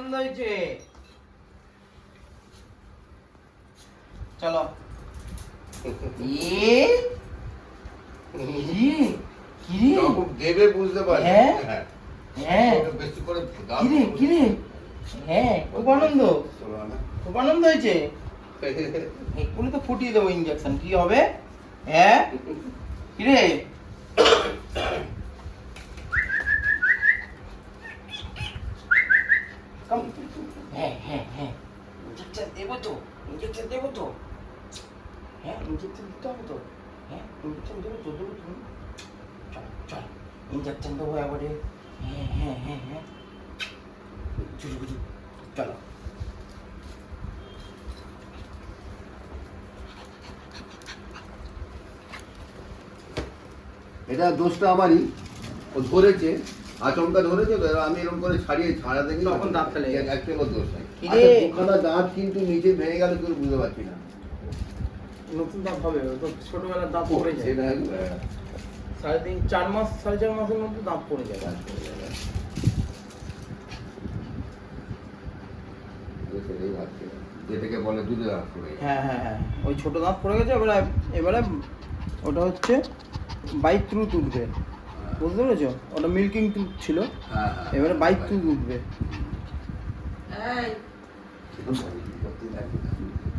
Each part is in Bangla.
আনন্দ হয়েছে। চলো। দেবে বুঝতে পারছি। খুব আনন্দ, খুব আনন্দ হয়েছে। এক্ষুনি তো ফুটিয়ে দেবো ইঞ্জেকশন, কি হবে? হ্যাঁ কিরে, হ্যাঁ হ্যাঁ হ্যাঁ, ইঞ্জেকশন দেবো তো, ইঞ্জেকশন দেবো তো, হ্যাঁ ইঞ্জেকশন দিতে হবে তো, হ্যাঁ ইঞ্জেকশন দেবো তো, দেবো তো, চল চল ইঞ্জেকশন দেবো একবারে। হ্যাঁ হ্যাঁ হ্যাঁ হ্যাঁ, চলো। এটা দোষটা আমারই, ও ধরেছে, আচমকা ধরেছে তো, আমি এরকম করে ছাড়া দেখি তখন দাঁত ফেলে একটা দোষ নাই। আচ্ছা, দুখানা দাঁত কিন্তু নিচে ভেঙে গেল তোর বুঝতে পারছি না। নতুন দাঁত হবে, তো ছোটবেলার দাঁত পড়ে যায়। 4.5 মাস 4.5 মাসের মধ্যে দাঁত পড়ে যায়। যেটাকে বলে দুধে দাঁত পড়ে যায়। হ্যাঁ হ্যাঁ হ্যাঁ, ওই ছোট দাঁত পড়ে গেছে। এবারে ওটা হচ্ছে বাইট টুথ উঠবে, বুঝতে পেরেছো? ওটা মিল্কিং টুথ ছিল, এবারে বাইট টুথ উঠবে।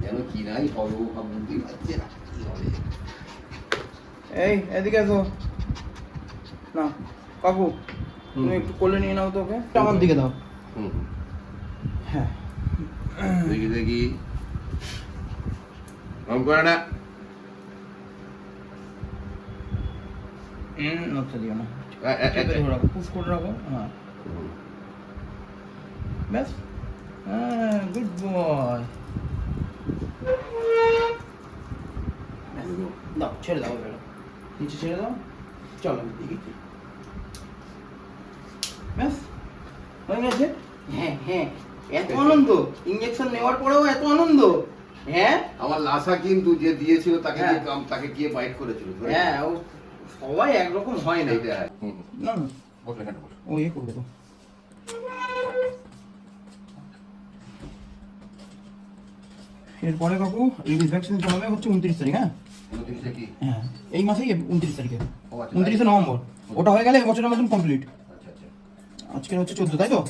যেন কি নাই হবে, বুদ্ধি পাচ্ছে না কি হবে। এই এদিকে এসো না কাকু, তুমি একটু কোলে নিয়ে নাও তো ওকে, আমার দিকে দাও। হ্যাঁ দেখি দেখি, কম করে না, নড়তে দিও না, রাখো, পুশ করে রাখো। হ্যাঁ ব্যাস, হ্যাঁ গুড বয়। দাও, ছেড়ে দাও, বেরো নিচে ছেড়ে দাও, চলো দেখি। ব্যাস হয়ে গেছে। হ্যাঁ হ্যাঁ, এত আনন্দ ইঞ্জেকশন নেওয়ার পরেও এত আনন্দ। হ্যাঁ আমার লাসা কিন্তু যে দিয়েছিল তাকে তাকে গিয়ে বাইট করেছিল। হ্যাঁ, ও সবাই একরকম হয় না। না না, বসে এখানে বসে। ও ইয়ে করে দেবো। এরপরে কাকু রিলিজ ভ্যাকসিন হবে হচ্ছে 29 তারিখ। হ্যাঁ হ্যাঁ, এই মাসেই 29 তারিখে, 29শে নভেম্বর। ওটা হয়ে গেলে বছরের মতন কমপ্লিট। আজকে হচ্ছে 14, তাই তো?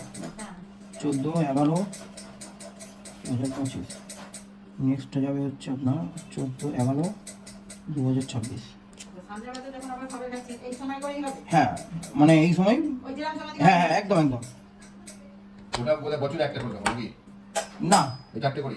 14/11/2025। নেক্সটটা যাবে হচ্ছে আপনার 14/11/2026। হ্যাঁ মানে এই সময়, হ্যাঁ হ্যাঁ একদম একদম। ওটা বলে বছরে একটা করে দেবো নাকি? না, এই 4টে করি।